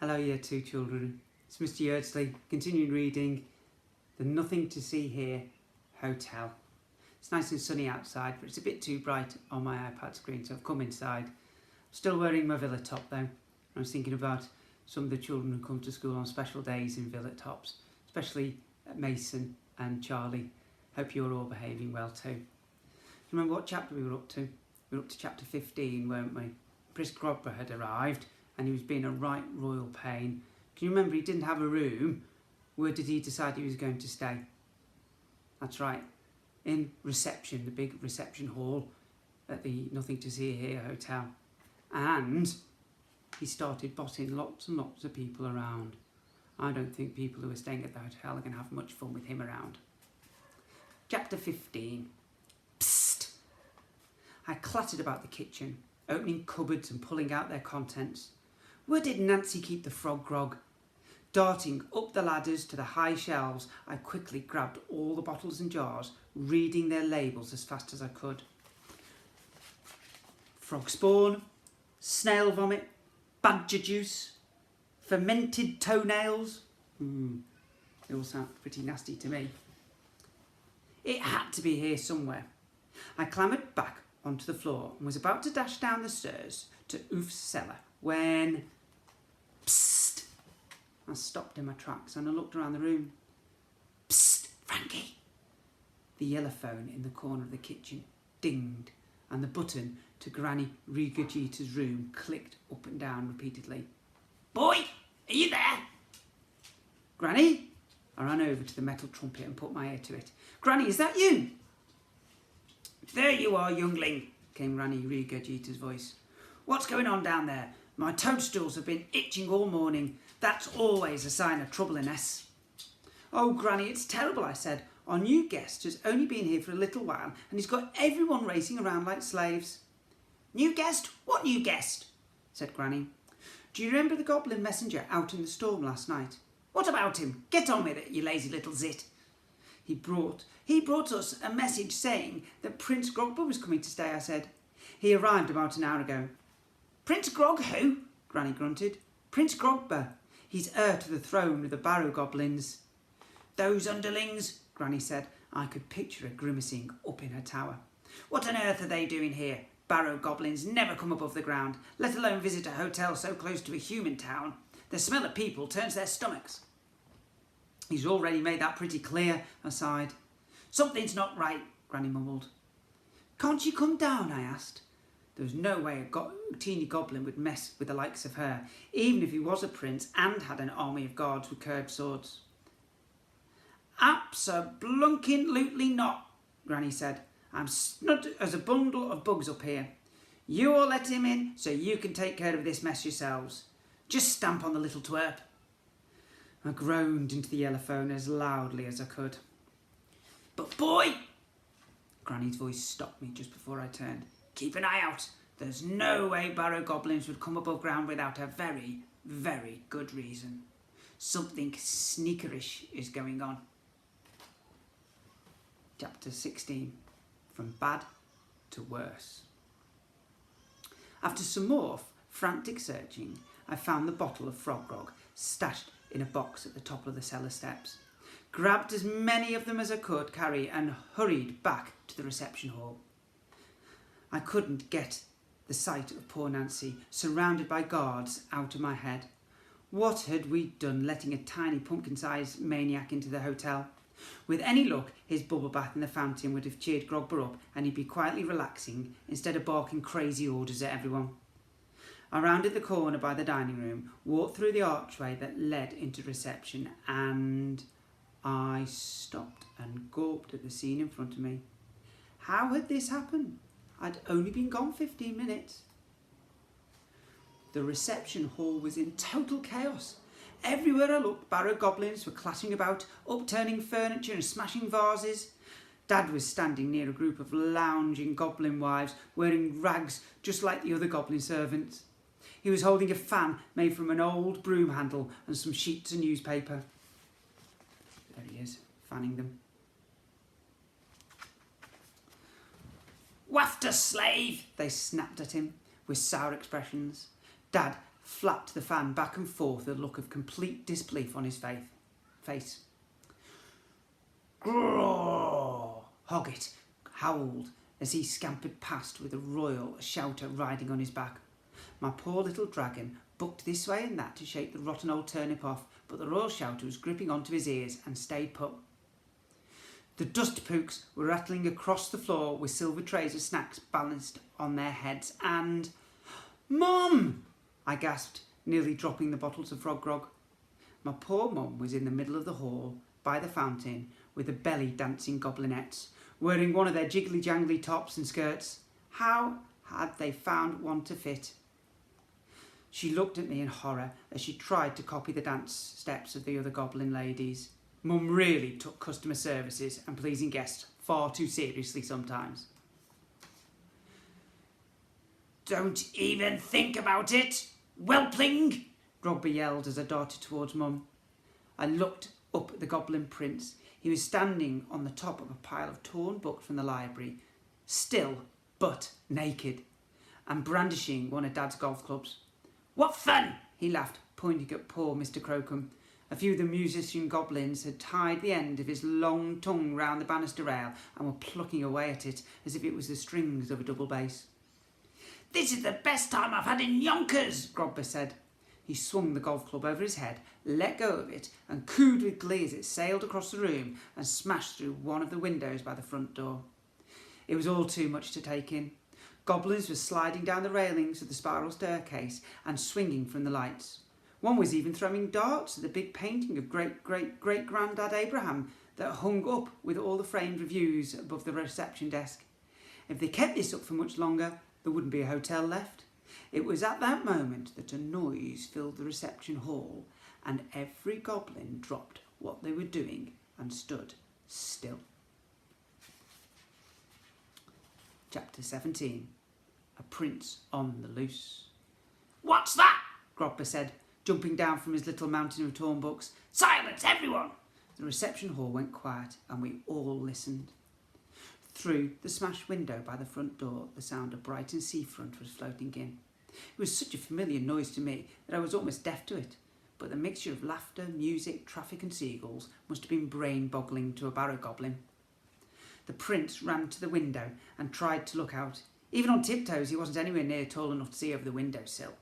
Hello, Year 2 children. It's Mr Yeardsley, continuing reading The Nothing to See Here Hotel. It's nice and sunny outside, but it's a bit too bright on my iPad screen, so I've come inside. I'm still wearing my villa top though. I was thinking about some of the children who come to school on special days in villa tops, especially Mason and Charlie. Hope you're all behaving well too. Do you remember what chapter we were up to? We were up to chapter 15, weren't we? Prince Grogber had arrived and he was being a right royal pain. Can you remember he didn't have a room? Where did he decide he was going to stay? That's right, in reception, the big reception hall at the Nothing to See Here Hotel. And he started bossing lots and lots of people around. I don't think people who are staying at the hotel are going to have much fun with him around. Chapter 15. Psst! I clattered about the kitchen, opening cupboards and pulling out their contents. Where did Nancy keep the frog grog? Darting up the ladders to the high shelves, I quickly grabbed all the bottles and jars, reading their labels as fast as I could. Frog spawn, snail vomit, badger juice, fermented toenails. They all sound pretty nasty to me. It had to be here somewhere. I clambered back onto the floor and was about to dash down the stairs to Oof's cellar when... Psst! I stopped in my tracks and I looked around the room. Psst, Frankie! The yellow phone in the corner of the kitchen dinged and the button to Granny Regurgita's room clicked up and down repeatedly. Boy, are you there? Granny? I ran over to the metal trumpet and put my ear to it. Granny, is that you? There you are, youngling, came Granny Regurgita's voice. What's going on down there? My toadstools have been itching all morning. That's always a sign of trouble in us. Oh, Granny, it's terrible, I said. Our new guest has only been here for a little while and he's got everyone racing around like slaves. New guest? What new guest? Said Granny. Do you remember the goblin messenger out in the storm last night? What about him? Get on with it, you lazy little zit. He brought us a message saying that Prince Grogber was coming to stay, I said. He arrived about an hour ago. Prince Grog who? Granny grunted. Prince Grogber. He's heir to the throne of the barrow goblins. Those underlings, Granny said. I could picture her grimacing up in her tower. What on earth are they doing here? Barrow goblins never come above the ground, let alone visit a hotel so close to a human town. The smell of people turns their stomachs. He's already made that pretty clear, I sighed. Something's not right, Granny mumbled. Can't you come down, I asked. There was no way a teeny goblin would mess with the likes of her, even if he was a prince and had an army of guards with curved swords. Abso-blunkin-lutely not, Granny said. I'm snug as a bundle of bugs up here. You all let him in so you can take care of this mess yourselves. Just stamp on the little twerp. I groaned into the yellow phone as loudly as I could. But boy! Granny's voice stopped me just before I turned. Keep an eye out. There's no way barrow goblins would come above ground without a very, very good reason. Something sneakerish is going on. Chapter 16. From bad to worse. After some more frantic searching, I found the bottle of frog grog stashed in a box at the top of the cellar steps, grabbed as many of them as I could carry and hurried back to the reception hall. I couldn't get the sight of poor Nancy, surrounded by guards, out of my head. What had we done letting a tiny pumpkin-sized maniac into the hotel? With any luck, his bubble bath in the fountain would have cheered Grogber up and he'd be quietly relaxing instead of barking crazy orders at everyone. I rounded the corner by the dining room, walked through the archway that led into reception and I stopped and gawped at the scene in front of me. How had this happened? I'd only been gone 15 minutes. The reception hall was in total chaos. Everywhere I looked, barrow goblins were clattering about, upturning furniture and smashing vases. Dad was standing near a group of lounging goblin wives, wearing rags just like the other goblin servants. He was holding a fan made from an old broom handle and some sheets of newspaper. There he is, fanning them. Wafter slave, they snapped at him with sour expressions. Dad flapped the fan back and forth with a look of complete disbelief on his face. Grrr! Hoggett howled as he scampered past with a royal shouter riding on his back. My poor little dragon bucked this way and that to shake the rotten old turnip off, but the royal shouter was gripping onto his ears and stayed put. The dust pooks were rattling across the floor with silver trays of snacks balanced on their heads and... "Mum!" I gasped, nearly dropping the bottles of frog grog. My poor mum was in the middle of the hall, by the fountain, with the belly dancing goblinettes, wearing one of their jiggly-jangly tops and skirts. How had they found one to fit? She looked at me in horror as she tried to copy the dance steps of the other goblin ladies. Mum really took customer services and pleasing guests far too seriously sometimes. "Don't even think about it, whelpling!" Grogby yelled as I darted towards Mum. I looked up at the goblin prince. He was standing on the top of a pile of torn books from the library, still but naked, and brandishing one of Dad's golf clubs. "What fun!" he laughed, pointing at poor Mr Crocombe. A few of the musician goblins had tied the end of his long tongue round the banister rail and were plucking away at it as if it was the strings of a double bass. "This is the best time I've had in Yonkers," Grogby said. He swung the golf club over his head, let go of it, and cooed with glee as it sailed across the room and smashed through one of the windows by the front door. It was all too much to take in. Goblins were sliding down the railings of the spiral staircase and swinging from the lights. One was even throwing darts at the big painting of great-great-great-granddad Abraham that hung up with all the framed reviews above the reception desk. If they kept this up for much longer, there wouldn't be a hotel left. It was at that moment that a noise filled the reception hall, and every goblin dropped what they were doing and stood still. Chapter 17. A Prince on the Loose. "What's that?" Grogby said, jumping down from his little mountain of torn books. "Silence, everyone!" The reception hall went quiet, and we all listened. Through the smashed window by the front door, the sound of Brighton seafront was floating in. It was such a familiar noise to me that I was almost deaf to it, but the mixture of laughter, music, traffic and seagulls must have been brain-boggling to a barrow goblin. The prince ran to the window and tried to look out. Even on tiptoes, he wasn't anywhere near tall enough to see over the windowsill.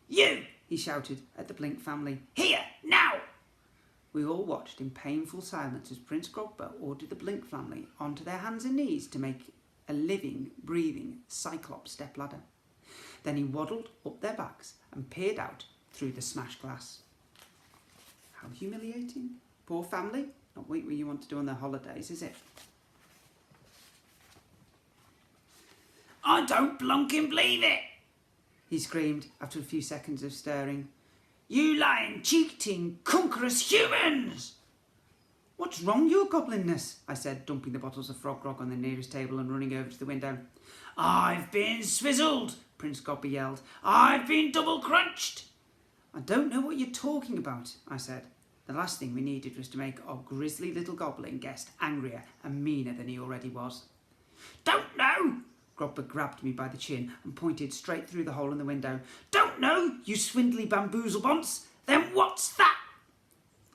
"You!" he shouted at the Blink family. "Here, now!" We all watched in painful silence as Prince Grogby ordered the Blink family onto their hands and knees to make a living, breathing cyclops stepladder. Then he waddled up their backs and peered out through the smashed glass. How humiliating. Poor family. Not what you want to do on their holidays, is it? "I don't blunking believe it!" he screamed after a few seconds of staring. "You lying, cheating, conquerous humans!" "What's wrong, your goblinness?" I said, dumping the bottles of frog grog on the nearest table and running over to the window. "I've been swizzled!" Prince Grogby yelled. "I've been double crunched!" "I don't know what you're talking about," I said. The last thing we needed was to make our grisly little goblin guest angrier and meaner than he already was. "Don't know!" Grogby grabbed me by the chin and pointed straight through the hole in the window. "Don't know, you swindly bamboozlebumps! Then what's that?"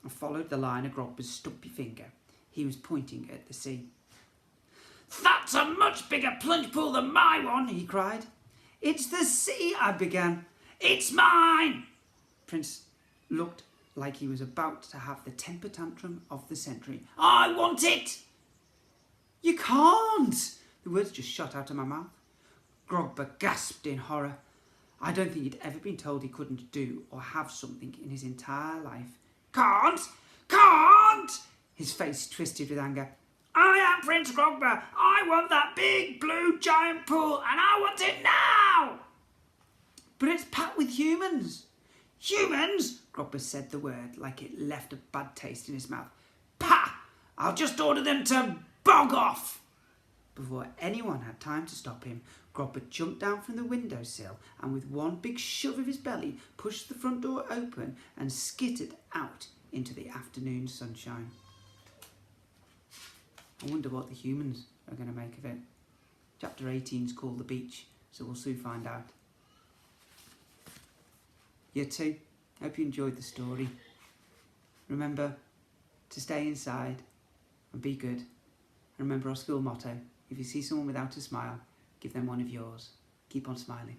I followed the line of Grogby's stumpy finger. He was pointing at the sea. "That's a much bigger plunge pool than my one!" he cried. "It's the sea," I began. "It's mine!" Prince looked like he was about to have the temper tantrum of the century. "I want it!" "You can't!" The words just shot out of my mouth. Grogby gasped in horror. I don't think he'd ever been told he couldn't do or have something in his entire life. "Can't! Can't!" His face twisted with anger. "I am Prince Grogby. I want that big blue giant pool and I want it now!" "But it's packed with humans." "Humans?" Grogby said the word like it left a bad taste in his mouth. "Pah! I'll just order them to bog off!" Before anyone had time to stop him, Grogby jumped down from the windowsill and with one big shove of his belly pushed the front door open and skittered out into the afternoon sunshine. I wonder what the humans are going to make of it. Chapter 18 is called The Beach, so we'll soon find out. You too. Hope you enjoyed the story. Remember to stay inside and be good. And remember our school motto, if you see someone without a smile, give them one of yours. Keep on smiling.